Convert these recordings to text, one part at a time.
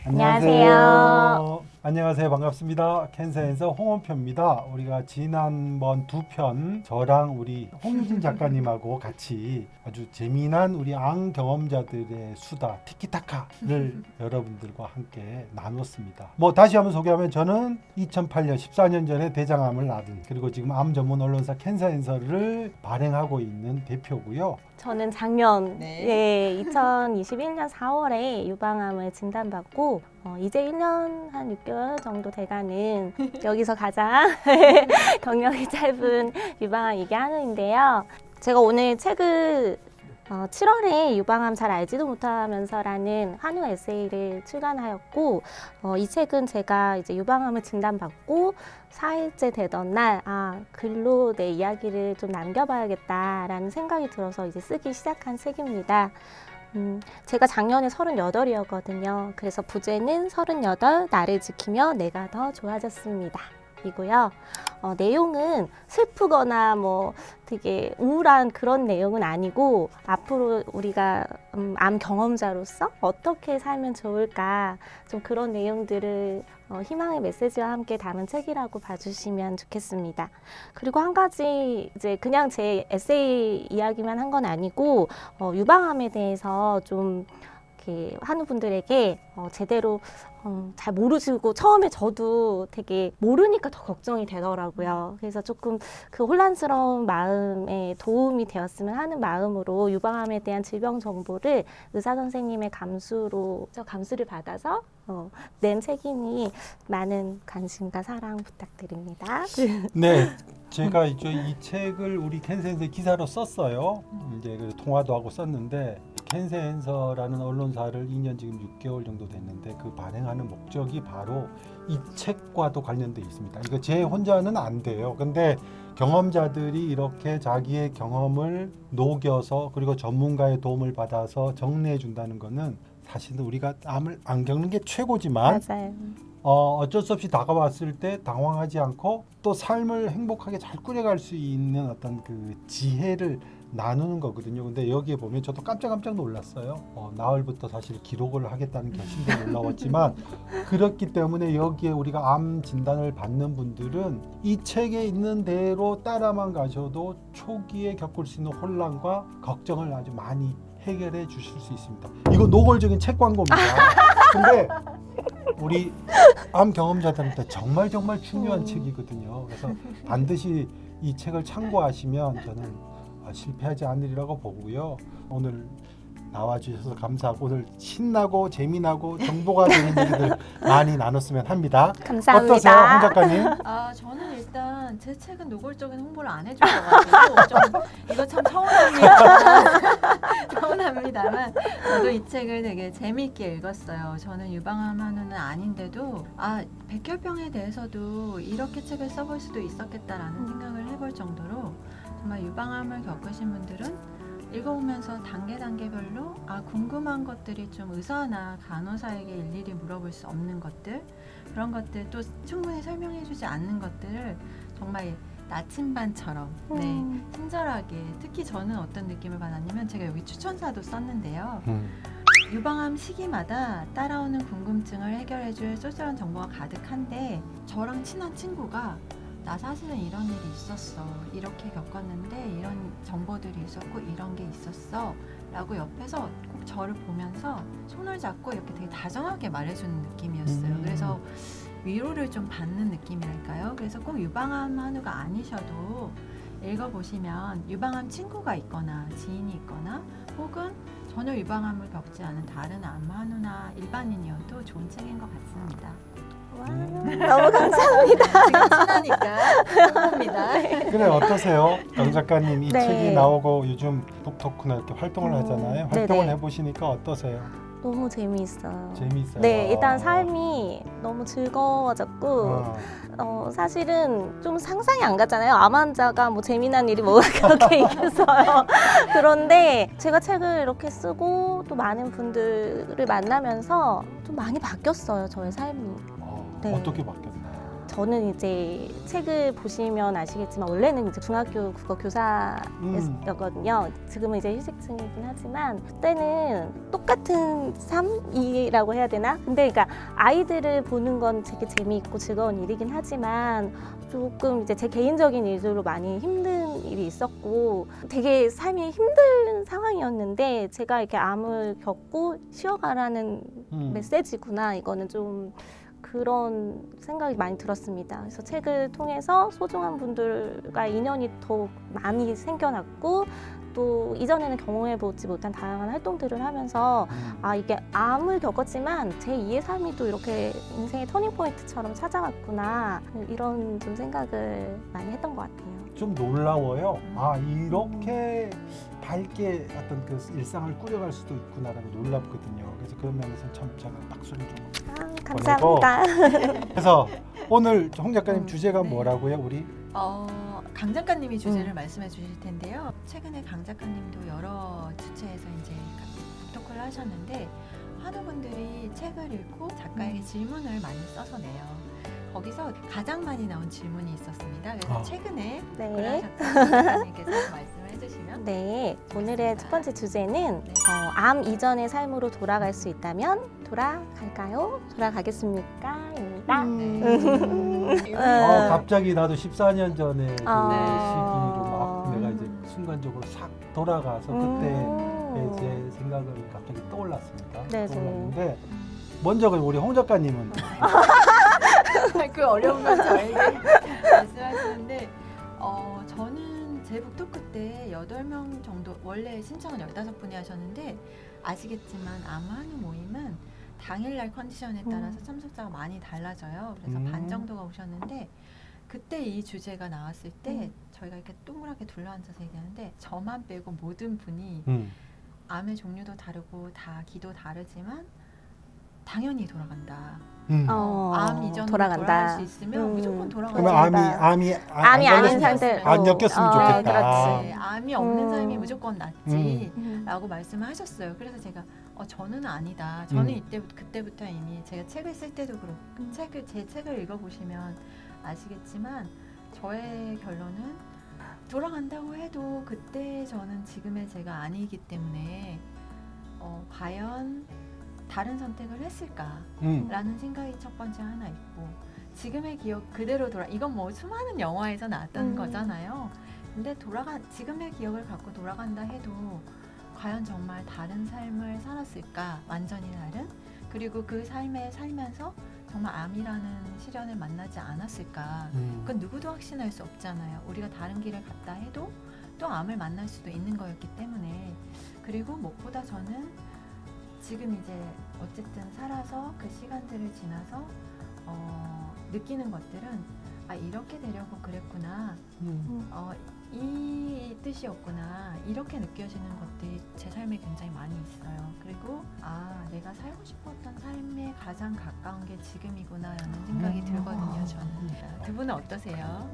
안녕하세요. 안녕하세요. 반갑습니다. 캔서앤서 홍원표입니다. 우리가 지난번 두 편 저랑 우리 홍유진 작가님하고 같이 아주 재미난 우리 앙 경험자들의 수다 티키타카를 여러분들과 함께 나눴습니다. 다시 한번 소개하면 저는 2008년 14년 전에 대장암을 앓은 그리고 지금 암 전문 언론사 캔서앤서를 발행하고 있는 대표고요. 저는 작년 2021년 4월에 유방암을 진단받고 이제 1년 한 6개월 정도 돼가는 여기서 가장 경력이 짧은 유방암 얘기하는데요. 제가 오늘 책을 7월에 유방암 잘 알지도 못하면서라는 한우 에세이를 출간하였고 이 책은 제가 이제 유방암을 진단받고 4일째 되던 날 글로 내 이야기를 좀 남겨봐야겠다라는 생각이 들어서 이제 쓰기 시작한 책입니다. 제가 작년에 38이었거든요. 그래서 부제는 38 나를 지키며 내가 더 좋아졌습니다. 이고요. 내용은 슬프거나 되게 우울한 그런 내용은 아니고 앞으로 우리가 암 경험자로서 어떻게 살면 좋을까 좀 그런 내용들을 희망의 메시지와 함께 담은 책이라고 봐주시면 좋겠습니다. 그리고 한 가지 이제 그냥 제 에세이 이야기만 한 건 아니고 유방암에 대해서 좀 이렇게 한우분들에게 제대로 잘 모르시고 처음에 저도 되게 모르니까 더 걱정이 되더라고요. 그래서 조금 그 혼란스러운 마음에 도움이 되었으면 하는 마음으로 유방암에 대한 질병 정보를 의사 선생님의 감수를 받아서 낸 책이니 많은 관심과 사랑 부탁드립니다. 네, 제가 이제 이 책을 우리 캔서앤서 기사로 썼어요. 이제 통화도 하고 썼는데 캔서앤서라는 언론사를 2년 지금 6개월 정도 됐는데 그 발행하는 목적이 바로 이 책과도 관련돼 있습니다. 이거 제 혼자는 안 돼요. 근데 경험자들이 이렇게 자기의 경험을 녹여서 그리고 전문가의 도움을 받아서 정리해 준다는 거는 사실은 우리가 암을 안 겪는 게 최고지만 맞아요. 어쩔 수 없이 다가왔을 때 당황하지 않고 또 삶을 행복하게 잘 꾸려갈 수 있는 어떤 그 지혜를 나누는 거거든요. 근데 여기에 보면 저도 깜짝 놀랐어요. 나흘부터 사실 기록을 하겠다는 결심도 놀라웠지만 그렇기 때문에 여기에 우리가 암 진단을 받는 분들은 이 책에 있는 대로 따라만 가셔도 초기에 겪을 수 있는 혼란과 걱정을 아주 많이 해결해 주실 수 있습니다. 이거 노골적인 책 광고입니다. 근데 우리 암 경험자들한테 정말 중요한 책이거든요. 그래서 반드시 이 책을 참고하시면 저는 실패하지 않으리라고 보고요. 오늘 나와주셔서 감사하고 오늘 신나고 재미나고 정보가 되는 얘기들 많이 나눴으면 합니다. 감사합니다. 어떠세요, 홍 작가님? 저는 일단 제 책은 노골적인 홍보를 안 해주셔가지고 좀 이거 참 서운합니다만 저도 이 책을 되게 재미있게 읽었어요. 저는 유방암 한우는 아닌데도 백혈병에 대해서도 이렇게 책을 써볼 수도 있었겠다라는 생각을 해볼 정도로 정말 유방암을 겪으신 분들은 읽어보면서 단계별로 궁금한 것들이 좀 의사나 간호사에게 일일이 물어볼 수 없는 것들, 그런 것들 또 충분히 설명해주지 않는 것들을 정말 나침반처럼 친절하게, 특히 저는 어떤 느낌을 받았냐면 제가 여기 추천사도 썼는데요. 유방암 시기마다 따라오는 궁금증을 해결해줄 쏠쏠한 정보가 가득한데 저랑 친한 친구가 나 사실은 이런 일이 있었어, 이렇게 겪었는데 이런 정보들이 있었고 이런 게 있었어 라고 옆에서 꼭 저를 보면서 손을 잡고 이렇게 되게 다정하게 말해주는 느낌이었어요. 그래서 위로를 좀 받는 느낌이랄까요. 그래서 꼭 유방암 한우가 아니셔도 읽어보시면 유방암 친구가 있거나 지인이 있거나 혹은 전혀 유방암을 겪지 않은 다른 암 한우나 일반인이어도 좋은 책인 것 같습니다. 너무 감사합니다. 지금 친하니까 좋습니다. 그래, 어떠세요? 영 작가님 이 네. 책이 나오고 요즘 북토크나 이렇게 활동을 하잖아요. 활동을 네네. 해보시니까 어떠세요? 너무 재미있어요. 재미있어요? 네, 일단 삶이 너무 즐거워졌고 사실은 좀 상상이 안 가잖아요. 암 환자가 재미난 일이 뭐가 그렇게 있겠어요. 그런데 제가 책을 이렇게 쓰고 또 많은 분들을 만나면서 좀 많이 바뀌었어요, 저의 삶이. 네. 네. 어떻게 바뀌었나요? 저는 이제 책을 보시면 아시겠지만 원래는 이제 중학교 국어 교사였거든요. 지금은 이제 휴직 중이긴 하지만 그때는 똑같은 삶이라고 해야 되나? 근데 그러니까 아이들을 보는 건 되게 재미있고 즐거운 일이긴 하지만 조금 이제 제 개인적인 일들로 많이 힘든 일이 있었고 되게 삶이 힘든 상황이었는데 제가 이렇게 암을 겪고 쉬어가라는 메시지구나. 이거는 좀 그런 생각이 많이 들었습니다. 그래서 책을 통해서 소중한 분들과 인연이 더 많이 생겨났고 또 이전에는 경험해보지 못한 다양한 활동들을 하면서 아 이게 암을 겪었지만 제 2의 삶이 또 이렇게 인생의 터닝포인트처럼 찾아왔구나 이런 좀 생각을 많이 했던 것 같아요. 좀 놀라워요. 아 이렇게 밝게 어떤 그 일상을 꾸려갈 수도 있구나라고 놀랍거든요. 그래서 그런 면에서 참 제가 박수를 좀 감사합니다. 그래서 오늘 홍 작가님 주제가 네. 뭐라고요? 우리 강 작가님이 주제를 말씀해 주실 텐데요. 최근에 강 작가님도 여러 주체에서 이제 북토크를 하셨는데 환우분들이 책을 읽고 작가에게 질문을 많이 써서 내요. 거기서 가장 많이 나온 질문이 있었습니다. 그래서 최근에 네. 골라셨던 작가님께서 말씀을 해주시면 네, 오늘의 첫 번째 주제는 네. 암 이전의 삶으로 돌아갈 수 있다면 돌아갈까요? 돌아가겠습니까? 입니다. 갑자기 나도 14년 전에 그 시기로 아. 막 내가 이제 순간적으로 싹 돌아가서 그때 제 생각을 갑자기 떠올랐습니다. 네, 떠올랐는데 먼저 우리 홍 작가님은 그 어려운 걸 저에게 말씀하시는데 저는 제 북토크 때 8명 정도 원래 신청은 15분이 하셨는데 아시겠지만 암환우 모임은 당일날 컨디션에 따라서 참석자가 많이 달라져요. 그래서 반 정도가 오셨는데 그때 이 주제가 나왔을 때 저희가 이렇게 동그랗게 둘러앉아서 얘기하는데 저만 빼고 모든 분이 암의 종류도 다르고 다 기도 다르지만 당연히 돌아간다. 암 이전으로 돌아갈 수 있으면 무조건 돌아간다. 그러면 암이 아닌 상태 안 엮였으면 좋겠다. 그렇지. 암이 없는 삶이 무조건 낫지. 라고 말씀을 하셨어요. 그래서 제가 저는 아니다. 저는 그때부터 이미 제가 책을 쓸 때도 그렇고 제 책을 읽어보시면 아시겠지만 저의 결론은 돌아간다고 해도 그때 저는 지금의 제가 아니기 때문에 과연 다른 선택을 했을까라는 생각이 첫 번째 하나 있고 지금의 기억 그대로 이건 뭐 수많은 영화에서 나왔던 거잖아요. 근데 지금의 기억을 갖고 돌아간다 해도 과연 정말 다른 삶을 살았을까? 완전히 다른? 그리고 그 삶에 살면서 정말 암이라는 시련을 만나지 않았을까? 그건 누구도 확신할 수 없잖아요. 우리가 다른 길을 갔다 해도 또 암을 만날 수도 있는 거였기 때문에 그리고 무엇보다 저는 지금 이제 어쨌든 살아서 그 시간들을 지나서 느끼는 것들은 이렇게 되려고 그랬구나. 이 뜻이었구나. 이렇게 느껴지는 것들이 제 삶에 굉장히 많이 있어요. 그리고 내가 살고 싶었던 삶에 가장 가까운 게 지금이구나라는 생각이 들거든요. 저는. 두 분은 어떠세요?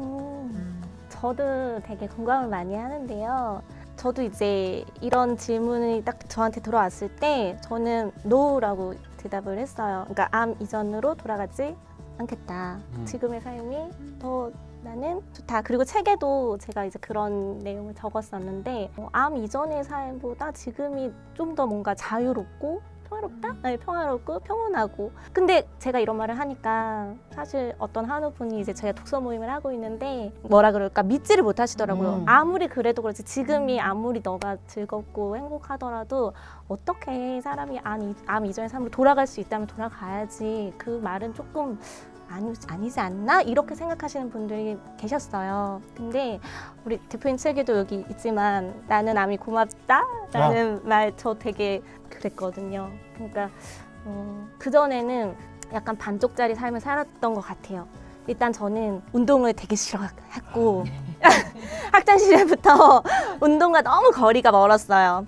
저도 되게 공감을 많이 하는데요. 저도 이제 이런 질문이 딱 저한테 들어왔을 때 저는 no라고 대답을 했어요. 그러니까 암 이전으로 돌아가지 않겠다. 지금의 삶이 더 나는 좋다. 그리고 책에도 제가 이제 그런 내용을 적었었는데 암 이전의 삶보다 지금이 좀 더 뭔가 자유롭고 평화롭다? 네, 평화롭고 평온하고. 근데 제가 이런 말을 하니까 사실 어떤 한우분이 이제 제가 독서 모임을 하고 있는데 뭐라 그럴까 믿지를 못하시더라고요. 아무리 그래도 그렇지 지금이 아무리 너가 즐겁고 행복하더라도 어떻게 사람이 암 이전의 삶으로 돌아갈 수 있다면 돌아가야지. 그 말은 조금 아니지 않나? 이렇게 생각하시는 분들이 계셨어요. 근데 우리 대표님 책에도 여기 있지만 나는 암이 고맙다라는 말 저 되게 그랬거든요. 그러니까 그전에는 약간 반쪽짜리 삶을 살았던 것 같아요. 일단 저는 운동을 되게 싫어했고 학창 시절부터 운동과 너무 거리가 멀었어요.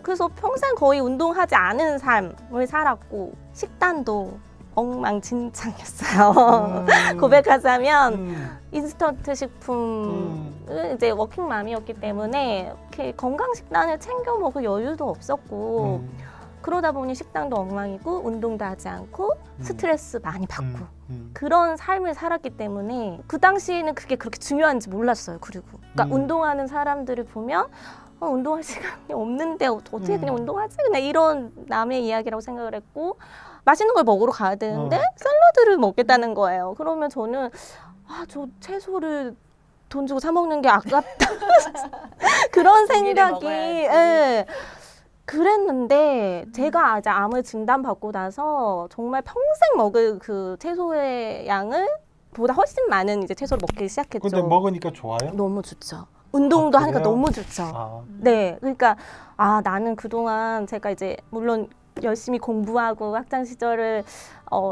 그래서 평생 거의 운동하지 않은 삶을 살았고 식단도 엉망진창이었어요. 고백하자면 인스턴트 식품을 이제 워킹맘이었기 때문에 이렇게 건강 식단을 챙겨 먹을 여유도 없었고 그러다 보니 식당도 엉망이고 운동도 하지 않고 스트레스 많이 받고 음. 그런 삶을 살았기 때문에 그 당시에는 그게 그렇게 중요한지 몰랐어요. 그리고 그러니까 운동하는 사람들을 보면 운동할 시간이 없는데 어떻게 그냥 운동하지? 그냥 이런 남의 이야기라고 생각을 했고 맛있는 걸 먹으러 가야 되는데 샐러드를 먹겠다는 거예요. 그러면 저는 저 채소를 돈 주고 사 먹는 게 아깝다. 그런 생각이 예. 그랬는데 제가 이제 암을 진단받고 나서 정말 평생 먹을 그 채소의 양을 보다 훨씬 많은 이제 채소를 먹기 시작했죠. 근데 먹으니까 좋아요? 너무 좋죠. 운동도 하니까 그래요? 너무 좋죠. 아. 네, 그러니까 나는 그동안 제가 이제 물론 열심히 공부하고 학창 시절을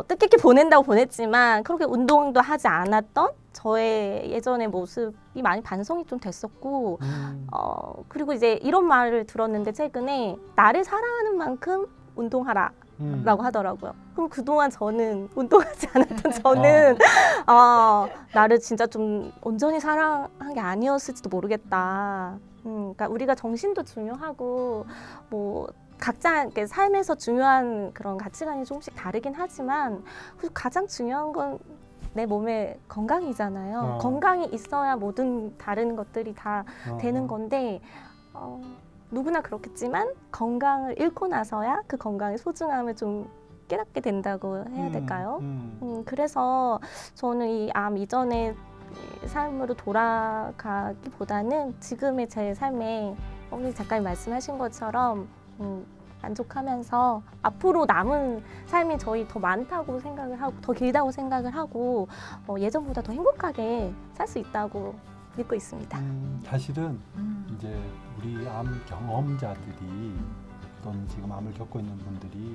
뜻깊게 보낸다고 보냈지만 그렇게 운동도 하지 않았던 저의 예전의 모습이 많이 반성이 좀 됐었고 그리고 이제 이런 말을 들었는데 최근에 나를 사랑하는 만큼 운동하라. 라고 하더라고요. 그럼 그동안 저는 운동하지 않았던 저는 나를 진짜 좀 온전히 사랑한 게 아니었을지도 모르겠다. 그러니까 우리가 정신도 중요하고 뭐 각자 이렇게 삶에서 중요한 그런 가치관이 조금씩 다르긴 하지만 가장 중요한 건 내 몸의 건강이잖아요. 건강이 있어야 모든 다른 것들이 다 되는 건데 누구나 그렇겠지만 건강을 잃고 나서야 그 건강의 소중함을 좀 깨닫게 된다고 해야 될까요? 그래서 저는 이 암 이전의 삶으로 돌아가기보다는 지금의 제 삶에 오늘 작가님 말씀하신 것처럼 만족하면서 앞으로 남은 삶이 저희 더 많다고 생각을 하고 더 길다고 생각을 하고 예전보다 더 행복하게 살 수 있다고 믿고 있습니다. 사실은 이제 우리 암 경험자들이 또는 지금 암을 겪고 있는 분들이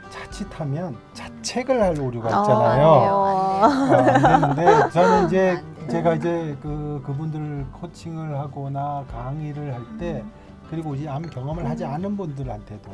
자칫하면 자책을 할 오류가 있잖아요. 안 되는데 저는 이제 제가 이제 그분들 코칭을 하거나 강의를 할 때 그리고 이제 암 경험을 하지 않은 분들한테도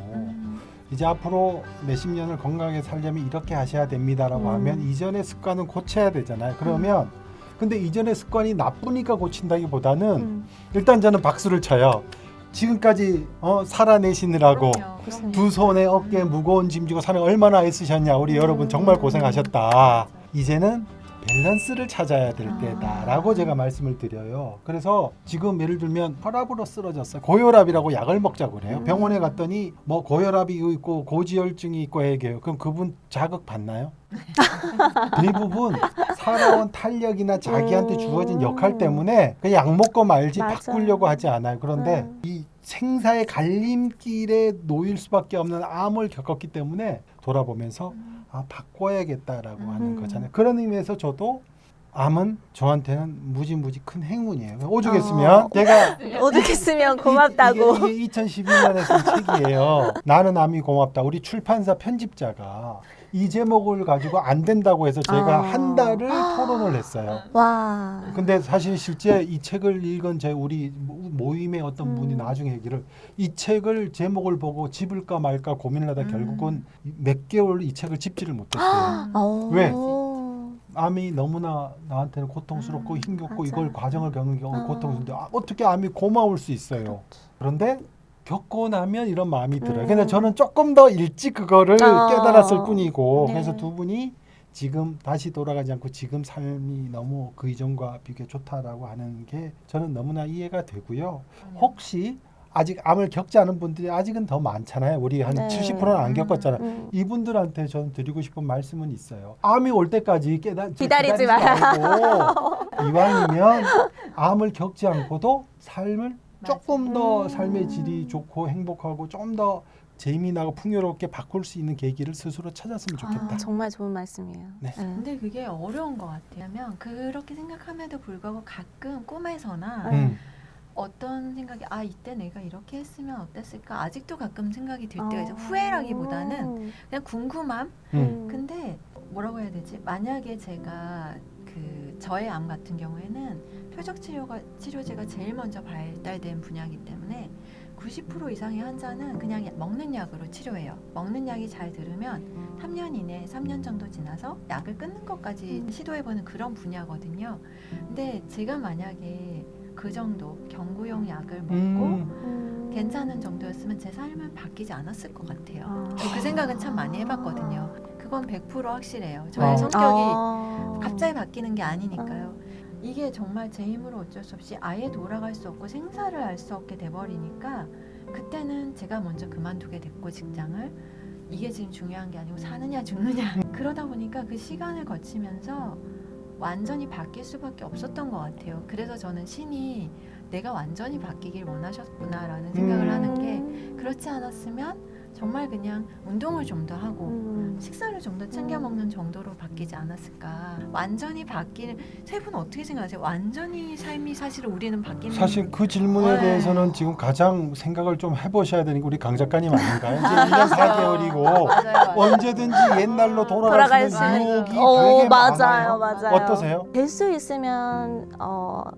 이제 앞으로 몇십 년을 건강하게 살려면 이렇게 하셔야 됩니다라고 하면 이전의 습관은 고쳐야 되잖아요. 그러면 근데 이전의 습관이 나쁘니까 고친다기보다는 일단 저는 박수를 쳐요. 지금까지 살아내시느라고 그럼요. 두 손에 어깨에 무거운 짐 지고 사는 얼마나 애쓰셨냐. 우리 여러분 정말 고생하셨다. 이제는 밸런스를 찾아야 될 때다라고 제가 말씀을 드려요. 그래서 지금 예를 들면 혈압으로 쓰러졌어요. 고혈압이라고 약을 먹자고 그래요. 병원에 갔더니 뭐 고혈압이 있고 고지혈증이 있고 얘기해요. 그럼 그분 자극 받나요? 대부분 살아온 탄력이나 자기한테 주어진 역할 때문에 그냥 약 먹고 말지 맞아요. 바꾸려고 하지 않아요. 그런데 이 생사의 갈림길에 놓일 수밖에 없는 암을 겪었기 때문에 돌아보면서 바꿔야겠다라고 하는 거잖아요. 그런 의미에서 저도 암은 저한테는 무지무지 큰 행운이에요. 오죽했으면 제가 오죽했으면 고맙다고. 이게 2012년에 쓴 책이에요. 나는 암이 고맙다. 우리 출판사 편집자가 이 제목을 가지고 안 된다고 해서 제가 한 달을 토론을 했어요. 와. 근데 사실 실제 이 책을 읽은 우리 모임의 어떤 분이 나중에 얘기를 이 책을 제목을 보고 집을까 말까 고민을 하다 결국은 몇 개월 이 책을 집지를 못했어요. 왜? 암이 너무나 나한테는 고통스럽고 힘겹고 맞아. 이걸 과정을 겪는 게 고통스러운데 어떻게 암이 고마울 수 있어요. 그런데 겪고 나면 이런 마음이 들어요. 근데 저는 조금 더 일찍 그거를 깨달았을 뿐이고 네. 그래서 두 분이 지금 다시 돌아가지 않고 지금 삶이 너무 그 이전과 비교해 좋다라고 하는 게 저는 너무나 이해가 되고요. 혹시 아직 암을 겪지 않은 분들이 아직은 더 많잖아요. 우리 한 70%는 안 겪었잖아요. 이분들한테 저는 드리고 싶은 말씀은 있어요. 암이 올 때까지 기다리지 말고 이왕이면 암을 겪지 않고도 삶을 조금 더 삶의 질이 좋고 행복하고 좀 더 재미나고 풍요롭게 바꿀 수 있는 계기를 스스로 찾았으면 좋겠다. 정말 좋은 말씀이에요. 네. 근데 그게 어려운 것 같아요. 그렇게 생각함에도 불구하고 가끔 꿈에서나 어떤 생각이 이때 내가 이렇게 했으면 어땠을까 아직도 가끔 생각이 들 때가 있어요. 후회라기보다는 그냥 궁금함. 근데 뭐라고 해야 되지? 만약에 제가 저의 암 같은 경우에는 표적 치료제가 제일 먼저 발달된 분야이기 때문에 90% 이상의 환자는 그냥 먹는 약으로 치료해요. 먹는 약이 잘 들으면 3년 이내 3년 정도 지나서 약을 끊는 것까지 시도해보는 그런 분야거든요. 근데 제가 만약에 그 정도 경구용 약을 먹고 괜찮은 정도였으면 제 삶은 바뀔 바뀌지 않았을 것 같아요. 아. 저 그 생각은 참 많이 해봤거든요. 그건 100% 확실해요. 어. 저의 성격이 아. 갑자기 바뀌는 게 아니니까요. 이게 정말 제 힘으로 어쩔 수 없이 아예 돌아갈 수 없고 생사를 알 수 없게 돼버리니까 그때는 제가 먼저 그만두게 됐고 직장을 이게 지금 중요한 게 아니고 사느냐 죽느냐 그러다 보니까 그 시간을 거치면서 완전히 바뀔 수밖에 없었던 것 같아요. 그래서 저는 신이 내가 완전히 바뀌길 원하셨구나라는 생각을 하는 게 그렇지 않았으면 정말 그냥 운동을 좀 더 하고 식사를 좀 더 챙겨 먹는 정도로 바뀌지 않았을까. 완전히 바뀌는 세 분은 어떻게 생각하세요? 완전히 삶이 사실 우리는 바뀌는 사실 그 질문에 네. 대해서는 지금 가장 생각을 좀 해보셔야 되는 게 우리 강 작가님 아닌가요? 이제 1년 4개월이고 맞아요. 언제든지 옛날로 돌아갈 돌아갈 수 수 있는 있는 유혹이 어, 되게 맞아요, 많아요. 맞아요. 어떠세요? 될 수 있으면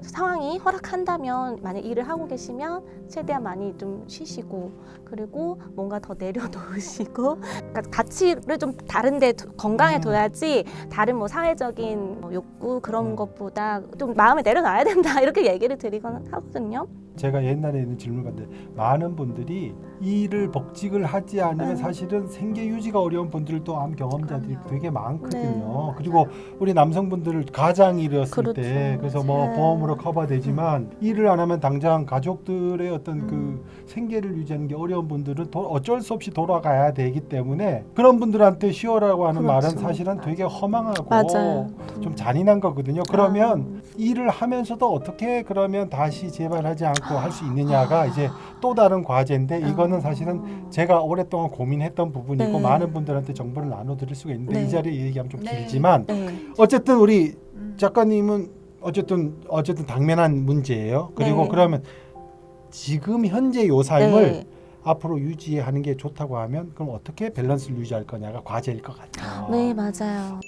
상황이 허락한다면 만약 일을 하고 계시면 최대한 많이 좀 쉬시고 그리고 뭔가 더 내려놓으시고 그러니까 가치를 좀 다른데 건강에 둬야지 다른 뭐 사회적인 욕구 그런 것보다 좀 마음에 내려놔야 된다 이렇게 얘기를 드리곤 하거든요. 제가 옛날에 있는 질문을 봤는데 많은 분들이 일을 복직을 하지 않으면 사실은 생계 유지가 어려운 분들도 암 경험자들이 그럼요. 되게 많거든요. 네. 그리고 우리 남성분들 가장일이었을 그렇죠. 때 그래서 뭐 네. 보험으로 커버되지만 일을 안 하면 당장 가족들의 어떤 그 생계를 유지하는 게 어려운 분들은 어쩔 수 없이 돌아가야 되기 때문에 그런 분들한테 쉬어라고 하는 그렇죠. 말은 사실은 되게 허망하고 맞아요. 좀 잔인한 거거든요. 그러면 일을 하면서도 어떻게 그러면 다시 재발하지 않고 할 수 있느냐가 이제 또 다른 과제인데 이거는 사실은 제가 오랫동안 고민했던 부분이고 네. 많은 분들한테 정보를 나눠드릴 수가 있는데 네. 이 자리에 얘기하면 좀 네. 길지만 네. 어쨌든 우리 작가님은 어쨌든 당면한 문제예요. 그리고 네. 그러면 지금 현재 요 삶을 네. 앞으로 유지하는 게 좋다고 하면 그럼 어떻게 밸런스를 유지할 거냐가 과제일 것 같아요. 네, 맞아요.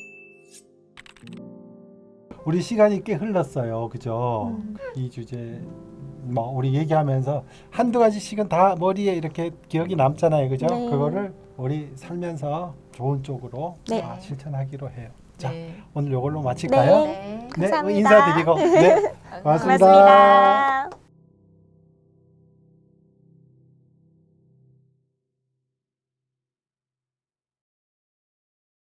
우리 시간이 꽤 흘렀어요. 그죠? 이 주제 뭐 우리 얘기하면서 한두 가지씩은 다 머리에 이렇게 기억이 남잖아요. 그죠? 네. 그거를 우리 살면서 좋은 쪽으로 네. 다 실천하기로 해요. 자, 네. 오늘 이걸로 마칠까요? 네. 감사합니다. 인사드리고 네, 고맙습니다. 고맙습니다.